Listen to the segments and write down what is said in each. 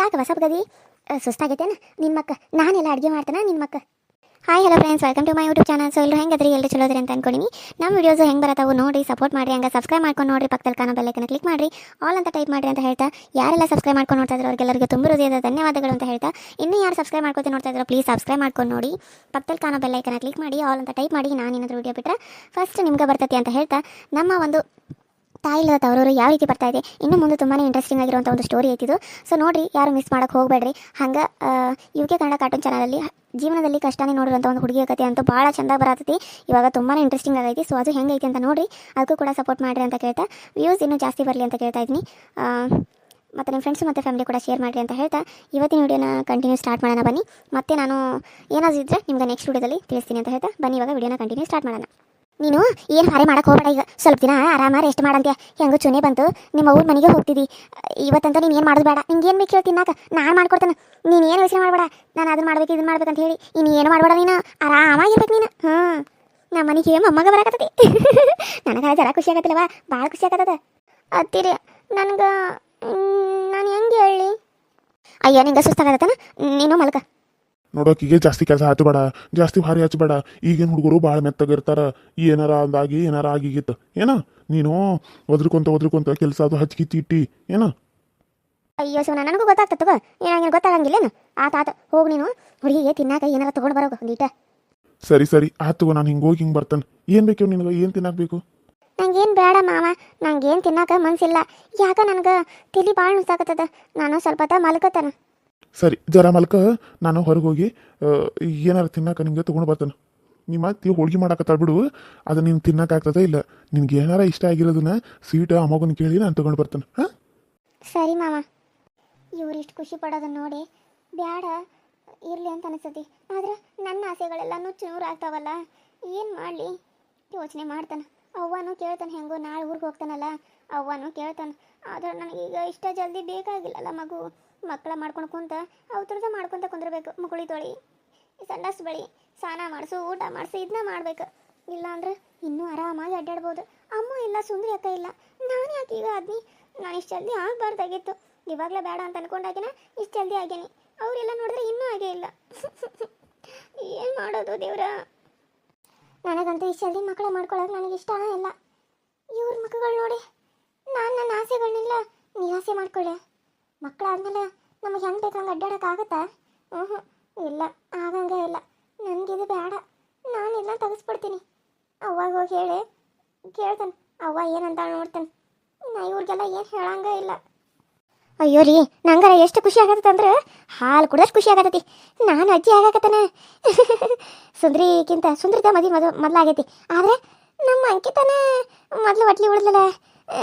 ಯಾಕೆ ಹೊಸಬ್ಗದಿ ಸುಸ್ತಾಗೈತೇನು ನಿನ್ನ ಮಕ್ಕ ನಾನೆಲ್ಲ ಅಡುಗೆ ಮಾಡ್ತೇನೆ ನಿನ್ನ ಮಕ್ಕ. Hi hello friends, welcome to my YouTube channel. So ಎಲ್ಲರೂ ಹೆಂಗದ್ರಿ, ಎಲ್ಲರೂ ಚಲೋದ್ರಿ ಅಂತ ಅನ್ಕೊಂಡಿನಿ. ನಮ್ಮ ವೀಡಿಯೋಸ್ ಹೆಂಗೆ ಬರತ್ತಾವು ನೋಡಿ ಸಪೋರ್ಟ್ ಮಾಡಿರಿ, ಹಂಗೆ ಸಬ್ಸ್ಕ್ರೈಬ್ ಮಾಡ್ಕೊಂಡು ನೋಡಿರಿ, ಪಕ್ಕದಲ್ಲಿ ಕಾಣೋ ಬೆಲ್ಲೈಕನ್ನ ಕ್ಲಿಕ್ ಮಾಡಿರಿ, ಆಲ್ ಅಂತ ಟೈಪ್ ಮಾಡಿರಿ ಅಂತ ಹೇಳ್ತಾ, ಯಾರೆಲ್ಲ ಸಬ್ಸ್ಕ್ರೈಬ್ ಮಾಡ್ಕೊಂಡು ನೋಡ್ತಾ ಇದ್ರು ಅವ್ರಿಗೆಲ್ಲರಿಗೂ ತುಂಬ ಹೃದಯದ ಧನ್ಯವಾದಗಳು ಅಂತ ಹೇಳ್ತಾ, ಇನ್ನೂ ಯಾರು ಸಬ್ಸ್ಕ್ರೈಬ್ ಮಾಡ್ಕೊತ ನೋಡ್ತಾ ಇದ್ರು ಪ್ಲೀಸ್ ಸಬ್ಸ್ಕ್ರೈಬ್ ಮಾಡ್ಕೊಂಡು ನೋಡಿ, ಪಕ್ಕದಲ್ಲಿ ಕಾಣೋ ಬೆಲ್ಲೈಕನ್ನ ಕ್ಲಿಕ್ ಮಾಡಿ, ಆಲ್ ಅಂತ ಟೈಪ್ ಮಾಡಿ. ನಾನು ಏನಾದರೂ ವಿಡಿಯೋ ಬಿಟ್ಟರೆ ಫಸ್ಟ್ ನಿಮ್ಗೆ ಬರ್ತೈತಿ ಅಂತ ಹೇಳ್ತಾ, ನಮ್ಮ ಒಂದು ತಾಯಿಲ್ಲದ ತವರೂರು ಯಾವ ರೀತಿ ಬರ್ತಾ ಇದೆ, ಇನ್ನು ಮುಂದೆ ತುಂಬಾ ಇಂಟ್ರೆಸ್ಟಿಂಗ್ ಆಗಿರುವಂಥ ಒಂದು ಸ್ಟೋರಿ ಐತಿದು. ಸೊ ನೋಡಿರಿ, ಯಾರು ಮಿಸ್ ಮಾಡೋಕ್ಕೆ ಹೋಗಬೇಡ್ರಿ. ಹಂಗೆ UK ಕನ್ನಡ ಕಾರ್ಟೂನ್ ಚಾನಲಲ್ಲಿ ಜೀವನದಲ್ಲಿ ಕಷ್ಟನೇ ನೋಡಿರುವಂಥ ಒಂದು ಹುಡುಗಿಯ ಕತೆ ಅಂತೂ ಭಾಳ ಚಂದ ಬರತ್ತೈತಿ. ಇವಾಗ ತುಂಬಾ ಇಂಟ್ರೆಸ್ಟಿಂಗ್ ಆಗೈತಿ. ಸೊ ಅದು ಹೆಂಗೈತಿ ಅಂತ ನೋಡಿರಿ, ಅದಕ್ಕೂ ಕೂಡ ಸಪೋರ್ಟ್ ಮಾಡಿರಿ ಅಂತ ಕೇಳ್ತಾ, ವ್ಯೂಸ್ ಇನ್ನೂ ಜಾಸ್ತಿ ಬರಲಿ ಅಂತ ಕೇಳ್ತಾ ಇದ್ದೀನಿ. ಮತ್ತು ನಿಮ್ಮ ಫ್ರೆಂಡ್ಸ್ ಮತ್ತು ಫ್ಯಾಮಿಲಿ ಕೂಡ ಶೇರ್ ಮಾಡಿರಿ ಅಂತ ಹೇಳ್ತಾ, ಇವತ್ತಿನ ವಿಡಿಯೋನ ಕಂಟಿನ್ಯೂ ಸ್ಟಾರ್ಟ್ ಮಾಡೋಣ ಬನ್ನಿ. ಮತ್ತೆ ನಾನು ಏನಾದರೂ ಇದ್ದರೆ ನಿಮ್ಗೆ ನೆಕ್ಸ್ಟ್ ವಿಡಿಯೋದಲ್ಲಿ ತಿಳಿಸ್ತೀನಿ ಅಂತ ಹೇಳ್ತಾ, ಬನ್ನಿ ಇವಾಗ ವಿಡಿಯೋನ ಕಂಟಿನ್ಯೂ ಸ್ಟಾರ್ಟ್ ಮಾಡೋಣ. ನೀನು ಏನು ಹಾರೆ ಮಾಡಕ್ಕೆ ಹೋಗಬೇಡ, ಈಗ ಸ್ವಲ್ಪ ದಿನ ಆರಾಮ ರೆಸ್ಟ್ ಮಾಡಂತೆ. ಹೆಂಗೂ ಚುನೆ ಬಂತು, ನಿಮ್ಮ ಅವ್ರ ಮನೆಗೆ ಹೋಗ್ತಿದ್ದಿ. ಇವತ್ತಂತ ನೀನು ಏನು ಮಾಡೋದು ಬೇಡ, ನಿಂಗೆ ಏನು ಬೇಕು ಹೇಳಿ ತಿನ್ನಾಕ ನಾನು ಮಾಡ್ಕೊಡ್ತೇನೆ. ನೀನು ಏನು ಯೋಚನೆ ಮಾಡಬೇಡ, ನಾನು ಅದನ್ನು ಮಾಡ್ಬೇಕು ಇದನ್ನು ಮಾಡ್ಬೇಕಂತ ಹೇಳಿ ನೀನು ಏನು ಮಾಡಬೇಡ. ನೀನು ಆರಾಮಾಗಿರ್ಬೇಕು ನೀನು. ನಮ್ಮ ಮನೆಗೆ ಮೊಮ್ಮಗ ಬರಕತ್ತತಿ. ನನಗೆ ಜರ ಖುಷಿ ಆಗತ್ತಿಲ್ಲವ, ಭಾಳ ಖುಷಿ ಆಗತ್ತದ. ಅತ್ತೀರಿ ನನಗೆ ನಾನು ಹೆಂಗೆ ಹೇಳಿ, ಅಯ್ಯ ನಿಂಗೆ ಸುಸ್ತಾಗತ್ತನ, ನೀನು ಮಲ್ಕ. ನೋಡೋಕಿಗೆ ಜಾಸ್ತಿ ಕೆಲಸ ಹಚ್ಚಬೇಡ, ಜಾಸ್ತಿ ಭಾರಿ ಹಚ್ಚಬೇಡ. ಈಗೇನು ಹುಡುಗರು ಭಾಳ ಮೆತ್ತಗಿರ್ತಾರ. ಏನಾರ ಅಂದಾಗಿ ಏನಾರ ಆಗಿಗಿತ್ತು ಏನ, ನೀನು ಒದ್ರಕೊಂತ ಕೆಲಸ ಅದು ಹಚ್ಕಿಚ್ಚಿ ಇಟ್ಟಿ ಏನ. ಅಯ್ಯೋ ಶಿವನ, ನನಗೂ ಗೊತ್ತಾಗ್ತದ ತಗೋ, ಏನಾಗಿನ ಗೊತ್ತಾಗಂಗಿಲ್ಲೇನು. ಆತ ಹೋಗಿ ನೀನು ಹುಡುಗಿಗೆ ತಿನ್ನಾಕ ಏನಾರ ತೊಗೊಂಡು ಬರೋದು ಒಂದೀಟ. ಸರಿ ಆತು, ನಾನು ಹಿಂಗೆ ಹೋಗಿ ಹಿಂಗೆ ಬರ್ತೇನೆ. ಏನು ಬೇಕು ನಿನಗೆ, ಏನು ತಿನ್ನಾಕಬೇಕು? ನಂಗೇನು ಬೇಡ ಮಾವ, ನಂಗೇನು ತಿನ್ನಾಕ ಮನ್ಸಿಲ್ಲ. ಯಾಕ ನನಗೆ ತಲೆ ಭಾಳ ನುಸಾಕತ್ತದ. ನಾನು ಸ್ವಲ್ಪ ಹೊತ್ತ ಮಲ್ಕೋತೇನೆ. ಸರಿ ಜರ ಮಲ್ಕ, ನಾನು ಹೊರಗೆ ಹೋಗಿ ಏನಾರ ತಿನ್ನಾಕ ನಿಮಗೆ ತೊಗೊಂಡು ಬರ್ತೇನೆ. ನಿಮ್ಮ ಅತ್ತಿ ಹೋಳ್ಗೆ ಮಾಡಾಕತ್ತಾಳ ಬಿಡು, ಅದು ನೀನು ತಿನ್ನಕ್ಕಾಗ್ತದ ಇಲ್ಲ. ನಿನ್ಗೆ ಏನಾರ ಇಷ್ಟ ಆಗಿರೋದನ್ನ ಸ್ವೀಟ್ ಅಮ್ಮಗನ ಕೇಳಿ ನಾನು ತೊಗೊಂಡು ಬರ್ತೇನೆ. ಹಾಂ ಸರಿ ಮಾವ. ಇವ್ರಿಷ್ಟು ಖುಷಿ ಪಡೋದನ್ನ ನೋಡಿ ಬ್ಯಾಡ ಇರಲಿ ಅಂತ ಅನಿಸ್ತತಿ. ಆದ್ರೆ ನನ್ನ ಆಸೆಗಳೆಲ್ಲನೂ ಚೂರು ಆಗ್ತಾವಲ್ಲ, ಏನು ಮಾಡಲಿ ಯೋಚನೆ ಮಾಡ್ತಾನೆ. ಅವ್ವನೂ ಕೇಳ್ತಾನೆ, ಹೆಂಗೋ ನಾಳೆ ಊರಿಗೆ ಹೋಗ್ತಾನಲ್ಲ, ಅವ್ವನೂ ಕೇಳ್ತಾನೆ. ಆದ್ರೆ ನನಗೀಗ ಇಷ್ಟ ಜಲ್ದಿ ಬೇಕಾಗಿಲ್ಲಲ್ಲ. ಮಕ್ಕಳ ಮಾಡ್ಕೊಂಡು ಕುಂತ ಅವ್ರದ್ದು ಮಾಡ್ಕೊತ ಕುಂದಿರ್ಬೇಕು. ಮುಗುಳಿ ತೊಳಿ, ಸಂಡಸ್ ಬಳಿ, ಸ್ನಾನ ಮಾಡಿಸು, ಊಟ ಮಾಡಿಸು, ಇದನ್ನ ಮಾಡ್ಬೇಕು. ಇಲ್ಲಾಂದ್ರೆ ಇನ್ನೂ ಆರಾಮಾಗಿ ಅಡ್ಡಾಡ್ಬೋದು. ಅಮ್ಮ ಇಲ್ಲ, ಸುಂದ್ರಿ ಅಕ್ಕ ಇಲ್ಲ, ನಾನು ಯಾಕೆ ಈಗ ಆದ್ನಿ. ನಾನು ಇಷ್ಟು ಜಲ್ದಿ ಆಗಬಾರ್ದಾಗಿತ್ತು. ಇವಾಗಲೇ ಬೇಡ ಅಂತ ಅನ್ಕೊಂಡಾಗಿನ ಇಷ್ಟು ಜಲ್ದಿ ಆಗೇನಿ. ಅವರೆಲ್ಲ ನೋಡಿದ್ರೆ ಇನ್ನೂ ಆಗೇ ಇಲ್ಲ. ಏನು ಮಾಡೋದು ದೇವ್ರ. ನನಗಂತೂ ಇಷ್ಟು ಜಲ್ದಿ ಮಕ್ಕಳ ಮಾಡ್ಕೊಳ್ಳೋಕೆ ನನಗೆ ಇಷ್ಟ ಇಲ್ಲ. ಇವ್ರ ಮಕ್ಕಳು ನೋಡಿ, ನಾನು ನನ್ನ ಆಸೆಗಳನ್ನೆಲ್ಲ ನಿರಾಸೆ ಮಾಡ್ಕೊಳ್ಳೆ. ಮಕ್ಕಳಾದ್ಮೇಲೆ ನಮಗೆ ಹೆಂಗೆ ಬೇಕಂಗೆ ಅಡ್ಡಾಡೋಕ್ಕಾಗತ್ತಾ? ಇಲ್ಲ, ಆಗಂಗೆ ಇಲ್ಲ. ನನಗಿದು ಬೇಡ, ನಾನೆಲ್ಲ ತೆಗೆಸ್ಬಿಡ್ತೀನಿ. ಅವ್ವಾಗ ಹೋಗಿ ಹೇಳಿ ಕೇಳ್ತಾನೆ. ಅವ್ವ ಏನಂತ ನೋಡ್ತಾನೆ. ನಾ ಇವ್ರಿಗೆಲ್ಲ ಏನು ಹೇಳಂಗ ಇಲ್ಲ. ಅಯ್ಯೋ ರೀ, ನಂಗಾರ ಎಷ್ಟು ಖುಷಿ ಆಗತ್ತಂದ್ರೆ ಹಾಲು ಕುಡಿದಷ್ಟು ಖುಷಿ ಆಗತ್ತೈತಿ. ನಾನು ಅಜ್ಜಿ ಆಗಾಕತ್ತಾನೆ. ಸುಂದ್ರಿತ ಮೊದಲಾಗೈತಿ. ಆದರೆ ನಮ್ಮ ಅಂಕಿತನೇ ಮೊದಲು ಒಟ್ಲಿ ಉಳಿದ್ಲಲ್ಲ.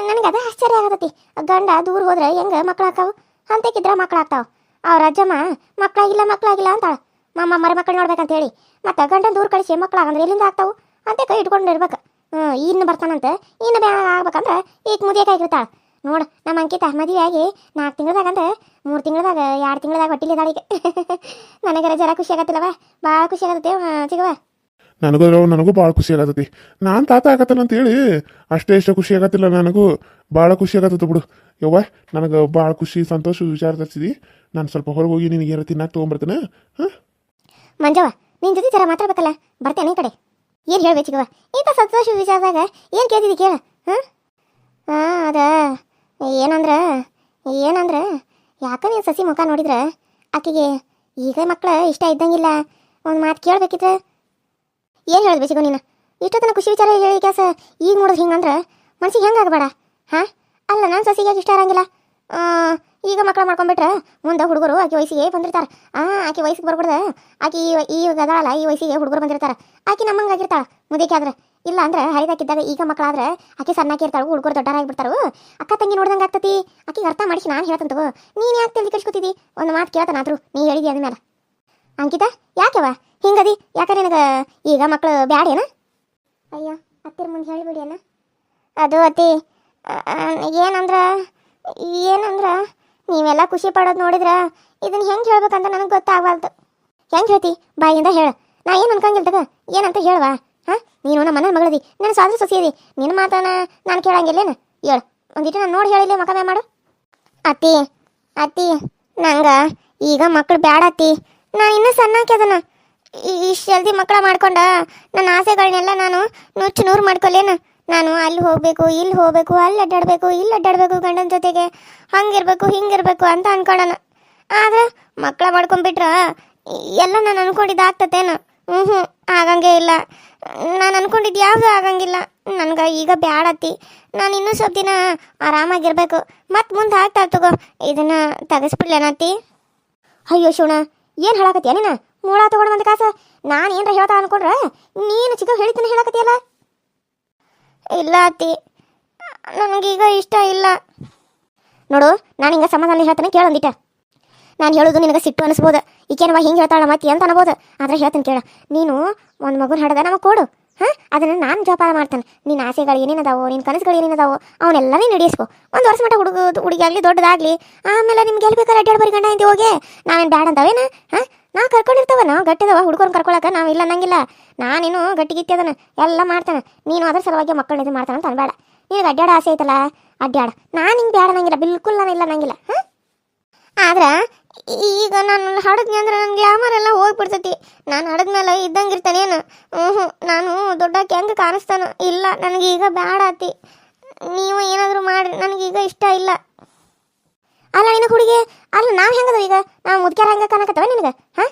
ನನಗೆ ಅದ ಆಶ್ಚರ್ಯ ಆಗತ್ತೈತಿ. ಗಂಡ ದೂರ ಹೋದ್ರೆ ಹೆಂಗೆ ಮಕ್ಳು ಹಾಕಾವು, ಅಂತೆಕ್ಕಿದ್ರೆ ಮಕ್ಳು ಆಗ್ತಾವೆ. ಅವ್ರ ಅಜ್ಜಮ್ಮ ಮಕ್ಕಳಾಗಿಲ್ಲ ಅಂತಾಳೆ. ಮರಿ ಮಕ್ಕಳು ನೋಡ್ಬೇಕಂತ ಹೇಳಿ ಮತ್ತು ಗಂಡನ ದೂರ ಕಳಿಸಿ ಮಕ್ಕಳಾಗಂದ್ರೆ ಎಲ್ಲಿಂದ ಆಗ್ತಾವೆ ಅಂತ ಕೈ ಇಟ್ಕೊಂಡು ಇರ್ಬೇಕು. ಇನ್ನು ಬರ್ತಾನಂತೆ, ಇನ್ನು ಬ್ಯಾಡ ಆಗ್ಬೇಕಂದ್ರೆ ಈಗ ಮುದಿಯಕಾಗಿರ್ತಾಳೆ. ನೋಡು, ನಮ್ಮ ಅಂಕಿತ ಮದುವೆ ಆಗಿ 4 ತಿಂಗಳದಾಗಂದ್ರೆ 3 ತಿಂಗಳದಾಗ 2 ತಿಂಗಳದಾಗ ಹೊಟ್ಟಿಲಿದ್ದಾಳಿಗೆ. ನನಗರ ಜರ ಖುಷಿ ಆಗತ್ತಿಲ್ಲವ, ಭಾಳ ಖುಷಿ ಆಗತ್ತೆ ಚಿಗವ. ನನಗೂ ಭಾಳ ಖುಷಿ ಆಗತ್ತೈತಿ. ನಾನು ತಾತ ಆಗತ್ತಲ್ಲ ಅಂತೇಳಿ ಅಷ್ಟೇ ಖುಷಿ ಆಗತ್ತಿಲ್ಲ. ನನಗೂ ಭಾಳ ಖುಷಿ ಆಗತ್ತ ಬಿಡು. ಯವ್ವ, ನನಗೆ ಭಾಳ ಖುಷಿ ಸಂತೋಷ ವಿಚಾರ ತರಿಸಿದಿ. ನಾನು ಸ್ವಲ್ಪ ಹೊರಗೆ ಹೋಗಿ ನಿನಗೆ ಏನಾರ ತಿನ್ನಾಕ ತೊಗೊಂಬರ್ತೇನೆ. ಹಾಂ ಮಂಜವ್ವ, ನಿನ್ನ ಜೊತೆ ಜರ ಮಾತಾಡ್ಬೇಕಲ್ಲ, ಬರ್ತೇನೆ ಈ ಕಡೆ. ಏನು ಹೇಳ್ಬೇಕು ಚಿಗವ, ಇಂಥ ಸಂತೋಷ ವಿಚಾರದಾಗ ಏನು ಕೇಳ್ತಿದ್ದಿ ಕೇಳ. ಅದ ಏನಂದ್ರೆ ಯಾಕ ನೀನು ಸಸಿ ಮುಖ ನೋಡಿದ್ರೆ ಆಕೆಗೆ ಈಗ ಮಕ್ಕಳು ಇಷ್ಟ ಇದ್ದಂಗಿಲ್ಲ. ಒಂದು ಮಾತು ಕೇಳಬೇಕಿದ್ರೆ ಏನು ಹೇಳ್ಬೇಕು ಸಿಗೋ ನೀನು? ಇಷ್ಟೊತ್ತನ ಖುಷಿ ವಿಚಾರ ಹೇಳಿ ಕೆಲಸ ಈಗ ನೋಡಿದ್ರೆ ಹಿಂಗಂದ್ರೆ ಮನ್ಸಿಗೆ ಹೆಂಗೆ ಆಗಬೇಡ. ಅಲ್ಲ, ನನ್ನ ಸಸಿಗೆ ಇಷ್ಟ ಇರಂಗಿಲ್ಲ. ಈಗ ಮಕ್ಕಳು ಮಾಡ್ಕೊಂಡ್ಬಿಟ್ರೆ ಮುಂದೆ ಹುಡುಗರು ಆಕೆ ವಯಸ್ಸಿಗೆ ಬಂದಿರ್ತಾರೆ. ಆಕೆ ವಯಸ್ಸಿಗೆ ಬರ್ಬಿಡ್ದೆ. ಆಕೆ ಈಗ ಅದಾಳಲ್ಲ, ಈ ವಯಸ್ಸಿಗೆ ಹುಡುಗರು ಬಂದಿರ್ತಾರೆ. ಆಕೆ ನಮ್ಮಂಗೆ ಆಗಿರ್ತಾಳೆ ಮುದಿಕೆ ಆದ್ರೆ. ಇಲ್ಲ ಅಂದ್ರೆ ಹರಿದಾಕಿದ್ದಾಗ ಈಗ ಮಕ್ಕಳಾದ್ರೆ ಆಕೆ ಸಣ್ಣಾಕಿ ಇರ್ತಾಳು, ಹುಡುಗರು ದೊಡ್ಡರಾಗಿಬಿಡ್ತಾರು. ಅಕ್ಕ ತಂಗಿ ನೋಡ್ದಂಗೆ ಆಗ್ತತಿ. ಆಕೆಗೆ ಅರ್ಥ ಮಾಡಿಸಿ ನಾನು ಹೇಳ್ತಂತ. ನೀನು ಯಾಕೆ ತಿಳಿ ಕಳ್ಸ್ಕೊತಿದ್ದಿ? ಒಂದು ಮಾತು ಕೇಳ್ತಾನಾದ್ರು ನೀ ಹೇಳಿದಿ ಅಂದ್ಮೇಲೆ. ಅಂಕಿತ ಯಾಕೆವ ಹಿಂಗದಿ? ಯಾಕೆ ನಿನಗೆ ಈಗ ಮಕ್ಕಳು ಬ್ಯಾಡೇನ? ಅಯ್ಯೋ ಹತ್ತಿರ ಮುಂದೆ ಹೇಳಿಬಿಡಿ ಅಣ್ಣ. ಅದು ಅತ್ತಿ ಏನಂದ್ರೆ ನೀವೆಲ್ಲ ಖುಷಿ ಪಡೋದು ನೋಡಿದ್ರೆ ಇದನ್ನು ಹೆಂಗೆ ಹೇಳ್ಬೇಕಂತ ನನಗೆ ಗೊತ್ತಾಗಬಾರ್ದು. ಹೆಂಗೆ ಹೇಳ್ತಿ? ಬಾಯಿಂದ ಹೇಳು. ನಾ ಏನು ಅನ್ಕಂಗಿಲ್ಲ ತಗ, ಏನಂತ ಹೇಳುವ. ನೀನು ನಮ್ಮ ಮನ ಮಗಳದಿ, ನನ್ನ ಸ್ವಾದ್ರ ಸೊಸಿಯದಿ. ನಿನ್ನ ಮಾತನ ನಾನು ಕೇಳಂಗಿಲ್ಲೇನು? ಹೇಳು, ಒಂದಿಟ್ಟು ನಾನು ನೋಡಿ ಹೇಳಿಲ್ಲ ಮಕಮೆ ಮಾಡು. ಅತ್ತಿ ನಂಗೆ ಈಗ ಮಕ್ಳು ಬ್ಯಾಡತ್ತಿ. ನಾನು ಇನ್ನೂ ಸಣ್ಣಾಕ್ಯದನ. ಇಷ್ಟು ಜಲ್ದಿ ಮಕ್ಕಳ ಮಾಡ್ಕೊಂಡ ನನ್ನ ಆಸೆಗಳನ್ನೆಲ್ಲ ನಾನು ನುಚ್ಚು ನೂರು ಮಾಡ್ಕೊಲೇನು. ನಾನು ಅಲ್ಲಿ ಹೋಗಬೇಕು, ಇಲ್ಲಿ ಹೋಗಬೇಕು, ಅಲ್ಲಿ ಅಡ್ಡಾಡಬೇಕು, ಇಲ್ಲಿ ಅಡ್ಡಾಡಬೇಕು, ಗಂಡನ ಜೊತೆಗೆ ಹಂಗಿರ್ಬೇಕು ಹಿಂಗಿರ್ಬೇಕು ಅಂತ ಅನ್ಕೊಳ್ಳೋಣ. ಆದ್ರೆ ಮಕ್ಕಳ ಮಾಡ್ಕೊಂಡ್ಬಿಟ್ರ ಎಲ್ಲ ನಾನು ಅನ್ಕೊಂಡಿದ್ದು ಆಗ್ತತೇನು? ಹ್ಞೂ ಆಗಂಗೇ ಇಲ್ಲ. ನಾನು ಅನ್ಕೊಂಡಿದ್ದು ಯಾವುದು ಆಗಂಗಿಲ್ಲ. ನನಗೆ ಈಗ ಬ್ಯಾಡತ್ತಿ. ನಾನು ಇನ್ನೂ ಸ್ವಲ್ಪ ದಿನ ಆರಾಮಾಗಿರ್ಬೇಕು. ಮತ್ತು ಮುಂದೆ ಆಗ್ತಾ ತಗೋ ಇದನ್ನು ತೆಗೆಸ್ಬಿಡ್ಲೇನತ್ತಿ. ಅಯ್ಯೋ ಶಿವಣ, ಏನು ಹೇಳಕತ್ತೀಯ ನೀನು? ಮೂಳ ತಗೊಂಡು ಬಂದ ಕಾಸ ನಾನು ಏನರ ಹೇಳ್ತಾ ಅನ್ಕೊಂಡ್ರೆ ನೀನು ಚಿಕ್ಕ ಹೇಳಿದ್ದೀನಿ ಹೇಳಕತ್ತೀಯಲ್ಲ. ಇಲ್ಲ ಅತ್ತಿ, ನನಗೀಗ ಇಷ್ಟ ಇಲ್ಲ. ನೋಡು, ನಾನು ಹಿಂಗೆ ಸಮಾಧಾನ ಹೇಳ್ತಾನೆ ಕೇಳೊಂದಿಟ್ಟ. ನಾನು ಹೇಳೋದು ನಿನಗೆ ಸಿಟ್ಟು ಅನಿಸ್ಬೋದು. ಈಕೇನವ ಹಿಂಗೆ ಹೇಳ್ತಾಳ ಮತ್ತೆ ಅಂತ ಅನ್ಬೋದು. ಆದರೆ ಹೇಳ್ತೀನಿ ಕೇಳ, ನೀನು ಒಂದು ಮಗುನ ಹಡ್ದ ನಮಗೆ ಕೊಡು. ಹಾಂ, ಅದನ್ನು ನಾನು ಜೋಪಾನ ಮಾಡ್ತಾನೆ. ನಿನ್ನ ಆಸೆಗಳು ಏನೇನದಾವೋ, ನಿನ್ನ ಕನಸುಗಳು ಏನೇನದಾವೋ ಅವನ್ನೆಲ್ಲ ನೀನು ನಡೆಸ್ಕೊ. ಒಂದು ವರ್ಷ ಮಟ್ಟ ಹುಡುಗಿ ದೊಡ್ಡದಾಗಲಿ, ಆಮೇಲೆ ನಿಮ್ಗೆ ಎಲ್ಲಿ ಬೇಕಾದ್ರೆ ಅಡ್ಡಾಡ್ ಬರಿ ಗಂಡ ಇಂತಿ ಹೋಗಿ. ನಾವೇನು ಬ್ಯಾಡ ಅಂತಾವೇನ? ಹಾಂ, ನಾವು ಕರ್ಕೊಂಡಿರ್ತಾವ, ನಾವು ಗಟ್ಟಿದವ ಹುಡುಗರನ್ನ ಕರ್ಕೊಳಕ್ಕೆ ನಾವು ಇಲ್ಲ ಅನ್ನಂಗಿಲ್ಲ. ನಾನೇನು ಗಟ್ಟಿಗಿತ್ತಿ ಅದನ್ನು ಎಲ್ಲ ಮಾಡ್ತಾನೆ. ನೀನು ಅದ್ರ ಸಲುವಾಗಿ ಮಕ್ಕಳನ್ನ ಇದು ಮಾಡ್ತಾನೆ ಅಂತ ಅನ್ಬೇಡ. ನಿನಗೆ ಅಡ್ಡಾಡ ಆಸೆ ಐತಲ್ಲ, ಅಡ್ಡಾಡ. ನಾನು ಹಿಂಗೆ ಬ್ಯಾಡ ಅನ್ನಂಗಿಲ್ಲ, ಬಿಲ್ಕುಲ್ ನಾನು ಇಲ್ಲ ಅನ್ನಂಗಿಲ್ಲ. ಹಾಂ, ಆದ್ರೆ ಈಗ ನಾನು ಹಡದ್ನಿ ಅಂದ್ರೆ ನನ್ನ ಗ್ಲಾಮರ್ ಎಲ್ಲ ಹೋಗ್ಬಿಡ್ತೈತಿ. ನಾನು ಹಡದ್ಮೇಲೆ ಇದ್ದಂಗಿರ್ತಾನೇನು? ನಾನು ದೊಡ್ಡಕ್ಕೆ ಹೆಂಗೆ ಕಾಣಿಸ್ತಾನೋ? ಇಲ್ಲ, ನನಗೀಗ ಬ್ಯಾಡ ಆತಿ. ನೀವು ಏನಾದರೂ ಮಾಡಿ, ನನಗೀಗ ಇಷ್ಟ ಇಲ್ಲ. ಅಲ್ಲ ನಿನಗೆ ಹುಡುಗಿ, ಅಲ್ಲ ನಾವು ಹೆಂಗದ ಈಗ? ನಾವು ಮುದ್ಕ್ಯಾರ ಹಂಗೆ ಕಾಣಕತ್ತವ ನಿನಗೆ? ಹಾಂ,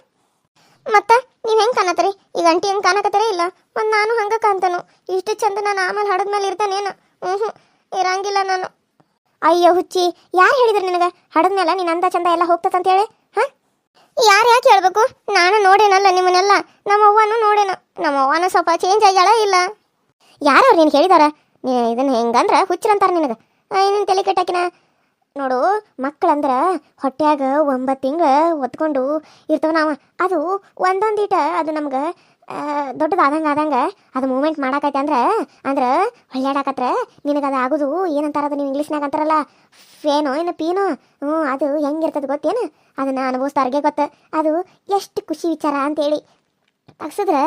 ಮತ್ತು ನೀವು ಹೆಂಗೆ ಕಾಣತ್ತೀರಿ? ಈಗ ಅಂಟಿ ಹೆಂಗೆ ಕಾಣಕತ್ತೀರ? ಇಲ್ಲ, ಮತ್ತು ನಾನು ಹಂಗೆ ಕಾಣ್ತಾನು. ಇಷ್ಟು ಚಂದ ನಾನು ಆಮೇಲೆ ಹಡದ್ಮೇಲೆ ಇರ್ತಾನೇನು? ಇರಂಗಿಲ್ಲ ನಾನು. ಅಯ್ಯೋ ಹುಚ್ಚಿ, ಯಾರು ಹೇಳಿದ್ರು ನಿನಗೆ ಹಡದ್ಮೇಲೆ ನೀನು ಅಂದ ಚಂದ ಎಲ್ಲ ಹೋಗ್ತದಂತೇಳಿ? ಹಾಂ, ಯಾರು ಯಾಕೆ ಹೇಳ್ಬೇಕು? ನಾನು ನೋಡೇನಲ್ಲ ನಿಮ್ಮನ್ನೆಲ್ಲ. ನಮ್ಮ ಅವ್ವನೂ ನೋಡೇನು. ನಮ್ಮ ಅವ್ವನೂ ಸ್ವಲ್ಪ ಚೇಂಜ್ ಆಗ್ಯಾಳ ಇಲ್ಲ? ಯಾರವ್ರು ನೀನು ಹೇಳಿದಾರ? ಇದನ್ನು ಹೆಂಗಂದ್ರೆ ಹುಚ್ಚರಂತಾರೆ ನಿನಗೆ. ಇನ್ನೇನು ತಲೆ ಕೆಟ್ಟಾಕಿನ ನೋಡು. ಮಕ್ಕಳಂದ್ರೆ ಹೊಟ್ಯಾಗ 9 ತಿಂಗಳು ಹೊತ್ಕೊಂಡು ಇರ್ತವ ನಾವು. ಅದು ಒಂದೊಂದೀಟ ಅದು ನಮ್ಗೆ ದೊಡ್ಡದಾದಂಗೆ ಅದು ಮೂಮೆಂಟ್ ಮಾಡಾಕೈತೆ ಅಂದ್ರೆ ಹೊಳ್ಯಾಡಕತ್ರ ನಿನಗೆ ಅದು ಆಗೋದು ಏನಂತಾರ? ಅದು ನೀವು ಇಂಗ್ಲೀಷ್ನಾಗ ಅಂತಾರಲ್ಲ, ಫೇನೋ ಏನು ಪೀನೋ. ಅದು ಹೆಂಗಿರ್ತದೆ ಗೊತ್ತೇನು? ಅದನ್ನು ಅನುಭವಿಸ್ತಾರ್ಗೆ ಗೊತ್ತು ಅದು ಎಷ್ಟು ಖುಷಿ ವಿಚಾರ ಅಂತೇಳಿ. ತಗ್ಸಿದ್ರೆ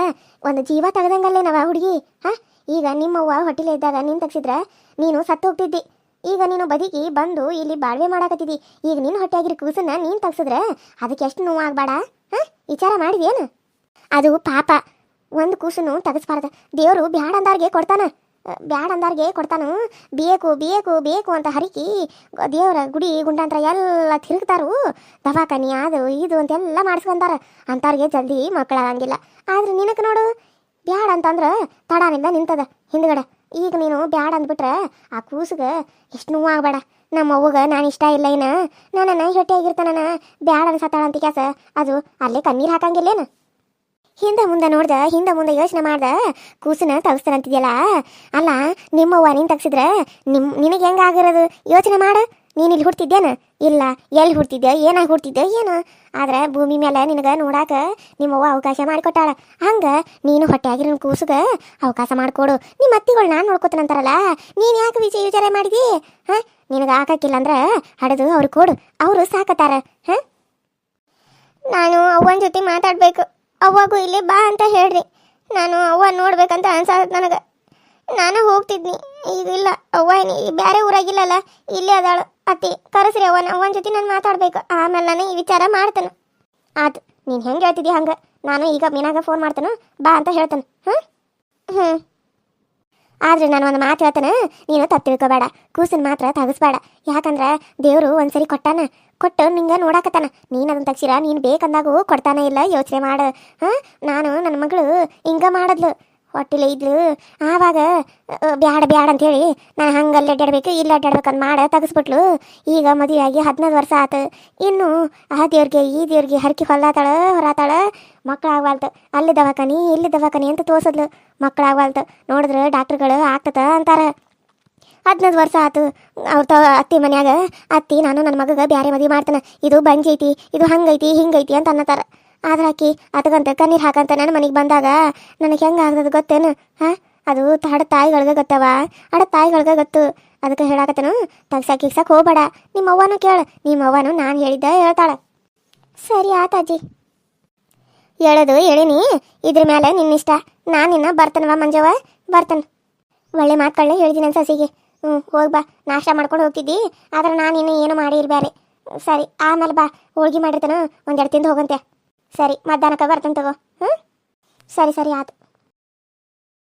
ಒಂದು ಜೀವ ತೆಗ್ದಂಗಲ್ಲೇ ನಾವು ಹುಡುಗಿ. ಹಾಂ, ಈಗ ನಿಮ್ಮವ್ವ ಹೊಟ್ಟಿಲೆ ಇದ್ದಾಗ ನೀನು ತಗ್ಸಿದ್ರೆ ನೀನು ಸತ್ತು ಹೋಗ್ತಿದ್ದಿ. ಈಗ ನೀನು ಬದುಕಿ ಬಂದು ಇಲ್ಲಿ ಬಾಳ್ವೆ ಮಾಡಾಕತ್ತಿದ್ದಿ. ಈಗ ನೀನು ಹೊಟ್ಟೆಯಾಗಿರೋ ಕೂಸನ್ನ ನೀನು ತಗ್ಸಿದ್ರೆ ಅದಕ್ಕೆ ಎಷ್ಟು ನೋವಾಗಬೇಡ? ಹಾಂ, ವಿಚಾರ ಮಾಡಿದೇನು? ಅದು ಪಾಪ. ಒಂದು ಕೂಸನ್ನು ತೆಗೆಸ್ಬಾರ್ದು. ದೇವರು ಬ್ಯಾಡ ಅಂದಾರ್ಗೆ ಕೊಡ್ತಾನು. ಬೇಕು ಬೇಕು ಬೇಕು ಅಂತ ಹರಿಕಿ ದೇವರ ಗುಡಿ ಗುಂಡಾಂತರ ಎಲ್ಲ ತಿರುಗ್ತಾರು. ದವಾಖಾನಿ ಅದು ಇದು ಅಂತೆಲ್ಲ ಮಾಡಿಸ್ಕೊಂತಾರ. ಅಂಥವ್ರಿಗೆ ಜಲ್ದಿ ಮಕ್ಕಳಾಗಂಗಿಲ್ಲ. ಆದ್ರೆ ನಿನಗೆ ನೋಡು, ಬ್ಯಾಡ ಅಂತಂದ್ರೆ ತಡಾನಿಂದ ನಿಂತದ ಹಿಂದ್ಗಡೆ. ಈಗ ನೀನು ಬ್ಯಾಡ ಅಂದ್ಬಿಟ್ರೆ ಆ ಕೂಸಿಗೆ ಎಷ್ಟು ನೋವಾಗಬೇಡ. ನಮ್ಮ ಅವ್ವಗೆ ನಾನು ಇಷ್ಟ ಇಲ್ಲ ಏನು, ನಾನು ಹೊಟ್ಟೆಯಾಗಿರ್ತಾನ ಬ್ಯಾಡ ಅನ್ಸತ್ತಾಳ ಅಂತ ಕ್ಯಾಸ ಅದು ಅಲ್ಲೇ ಕಣ್ಣೀರು ಹಾಕಂಗಿಲ್ಲೇನು? ಹಿಂದೆ ಮುಂದೆ ನೋಡ್ದೆ, ಹಿಂದೆ ಮುಂದೆ ಯೋಚನೆ ಮಾಡ್ದೆ ಕೂಸನ್ನ ತೆಗಿಸ್ತಾನಂತಿದ್ಯಲ್ಲ. ಅಲ್ಲ, ನಿಮ್ಮವ್ವ ನೀನು ತೆಗ್ಸಿದ್ರೆ ನಿನಗೆ ಹೆಂಗಾಗಿರೋದು ಯೋಚನೆ ಮಾಡು. ನೀನು ಇಲ್ಲಿ ಹುಡ್ತಿದ್ದೇನು? ಇಲ್ಲ, ಎಲ್ಲಿ ಹುಡ್ತಿದ್ದೆ, ಏನಾಗಿ ಹುಡ್ತಿದ್ದೆ ಏನು? ಆದ್ರೆ ಭೂಮಿ ಮೇಲೆ ನಿನಗೆ ನೋಡಾಕ ನಿಮ್ಮವ್ವ ಅವಕಾಶ ಮಾಡಿಕೊಟ್ಟಾಳ. ಹಂಗೆ ನೀನು ಹೊಟ್ಟೆಯಾಗಿರೋ ಕೂಸಿಗೆ ಅವಕಾಶ ಮಾಡಿಕೊಡು. ನಿಮ್ಮ ಅತ್ತಿಗಳು ನಾನು ನೋಡ್ಕೊತಾನಂತಾರಲ್ಲ, ನೀನು ಯಾಕೆ ವಿಚಾರ ಮಾಡಿದಿ? ಹಾಂ, ನಿನಗೆ ಹಾಕಕ್ಕಿಲ್ಲ ಅಂದ್ರೆ ಹಡಿದು ಅವ್ರಿಗೆ ಕೊಡು, ಅವರು ಸಾಕತ್ತಾರ. ಹಾಂ, ನಾನು ಅವ್ವನ ಜೊತೆ ಮಾತಾಡಬೇಕು. ಅವ್ವಾಗೂ ಇಲ್ಲಿ ಬಾ ಅಂತ ಹೇಳ್ರಿ. ನಾನು ಅವ್ವ ನೋಡ್ಬೇಕಂತ ಅನ್ಸಾದ ನನಗೆ. ನಾನು ಹೋಗ್ತಿದ್ನಿ, ಈಗ ಇಲ್ಲ. ಅವ್ವ ಬೇರೆ ಊರಾಗಿಲ್ಲಲ್ಲ, ಇಲ್ಲೇ ಅದಾಳು. ಅತ್ತಿ ಕರೆಸ್ರಿ ಅವ್ವನ ಜೊತೆ ನಾನು ಮಾತಾಡ್ಬೇಕು. ಆಮೇಲೆ ನಾನು ಈ ವಿಚಾರ ಮಾಡ್ತೇನೆ. ಆತು, ನೀನು ಹೆಂಗೆ ಹೇಳ್ತಿದ್ದಿ ಹಂಗೆ. ನಾನು ಈಗ ಮೀನಾಗ ಫೋನ್ ಮಾಡ್ತೇನೆ, ಬಾ ಅಂತ ಹೇಳ್ತೇನೆ. ಹ್ಞೂ ಆದ್ರೆ ನಾನು ಒಂದು ಮಾತು ಹೇಳ್ತೇನೆ, ನೀನು ತಪ್ಪು ತಿಳ್ಕೊಬೇಡ. ಕೂಸನ್ ಮಾತ್ರ ತಗಸ್ಬೇಡ. ಯಾಕಂದ್ರೆ ದೇವರು ಒಂದ್ಸರಿ ಕೊಟ್ಟು ನಿಂಗೆ ನೋಡಾಕತ್ತಾನ. ನೀನು ಅದನ್ನ ತಗ್ಸಿರ, ನೀನು ಬೇಕಂದಾಗೂ ಕೊಡ್ತಾನೆ ಇಲ್ಲ. ಯೋಚನೆ ಮಾಡು. ಹಾಂ, ನಾನು ನನ್ನ ಮಗಳು ಹಿಂಗೆ ಮಾಡಿದ್ಲು, ಹೊಟ್ಟಿಲೆ ಇದ್ಲು. ಆವಾಗ ಬ್ಯಾಡ ಅಂಥೇಳಿ ನಾನು ಹಂಗಲ್ಲಿ ಅಡ್ಡಾಡ್ಬೇಕು ಇಲ್ಲಿ ಅಡ್ಡಾಡ್ಬೇಕಂತ ಮಾಡಿ ತೆಗೆಸ್ಬಿಟ್ಲು. ಈಗ ಮದುವೆಯಾಗಿ 15 ವರ್ಷ ಆತು. ಇನ್ನು ಆ ದೇವ್ರಿಗೆ ಈ ದೇವ್ರಿಗೆ ಹರಕಿ ಹೊರಾತಾಳ. ಮಕ್ಕಳಾಗವಾಲ್ತು. ಅಲ್ಲಿ ದವಾಖಾನಿ ಇಲ್ಲಿ ದವಾಖಾನಿ ಅಂತ ತೋರಿಸಿದ್ಲು. ಮಕ್ಕಳಾಗವಾಲ್ತು. ನೋಡಿದ್ರೆ ಡಾಕ್ಟ್ರುಗಳು ಆಗ್ತದ ಅಂತಾರೆ. 15 ವರ್ಷ ಆತು. ಅವ್ರ ಅತ್ತಿ ಮನ್ಯಾಗ ಅತ್ತಿ ನಾನು ನನ್ನ ಮಗಗೆ ಬ್ಯಾರೆ ಮದುವೆ ಮಾಡ್ತಾನೆ, ಇದು ಬಂಜೈತಿ, ಇದು ಹಂಗೈತಿ ಹಿಂಗೈತಿ ಅಂತ ಅನ್ನತಾರ. ಆದ್ರೆ ಆಕಿ ಅದಕ್ಕಂತ ಕಣ್ಣೀರು ಹಾಕಂತ ನನ್ನ ಮನೆಗೆ ಬಂದಾಗ ನನಗೆ ಹೆಂಗೆ ಆಗ್ತದೆ ಗೊತ್ತೇನು? ಹಾಂ, ಅದು ಹಡ ತಾಯಿಗಳಿಗೆ ಗೊತ್ತು. ಅದಕ್ಕೆ ಹೇಳಾಕತ್ತೇನು, ತಗ್ಸಾಕ್ ಹೋಗ್ಬೇಡ. ನಿಮ್ಮ ಅವ್ವನೂ ಕೇಳು. ನಿಮ್ಮ ಅವ್ವನು ನಾನು ಹೇಳಿದ್ದ ಹೇಳ್ತಾಳೆ. ಸರಿ ಆತಾಜಿ, ಹೇಳೀನಿ. ಇದ್ರ ಮೇಲೆ ನಿನ್ನಿಷ್ಟ. ನಾನು ನಿನ್ನ ಬರ್ತೇನವ ಮಂಜವ್ವ, ಬರ್ತೇನೆ. ಒಳ್ಳೆ ಮಾತುಗಳನ್ನ ಹೇಳಿದ್ದೀನಿ ನನ್ನ ಸಸಿಗೆ. ಹೋಗಿ ಬಾ. ನಾಷ್ಟ ಮಾಡ್ಕೊಂಡು ಹೋಗ್ತಿದ್ದಿ. ಆದ್ರೆ ನಾನು ಇನ್ನೂ ಏನು ಮಾಡಿ ಇರಬೇರೆ. ಸರಿ ಆಮೇಲೆ ಬಾ ಹೋಳ್ಗೆ ಮಾಡಿರ್ತಾನ ಒಂದೆರಡು ತಿಂದು ಹೋಗಂತೆ. ಸರಿ ಮಧ್ಯಾಹ್ನಕ್ಕೆ ಬರ್ತೇನೆ ತಗೋ. ಹ್ಞೂ ಸರಿ ಸರಿ ಆತು.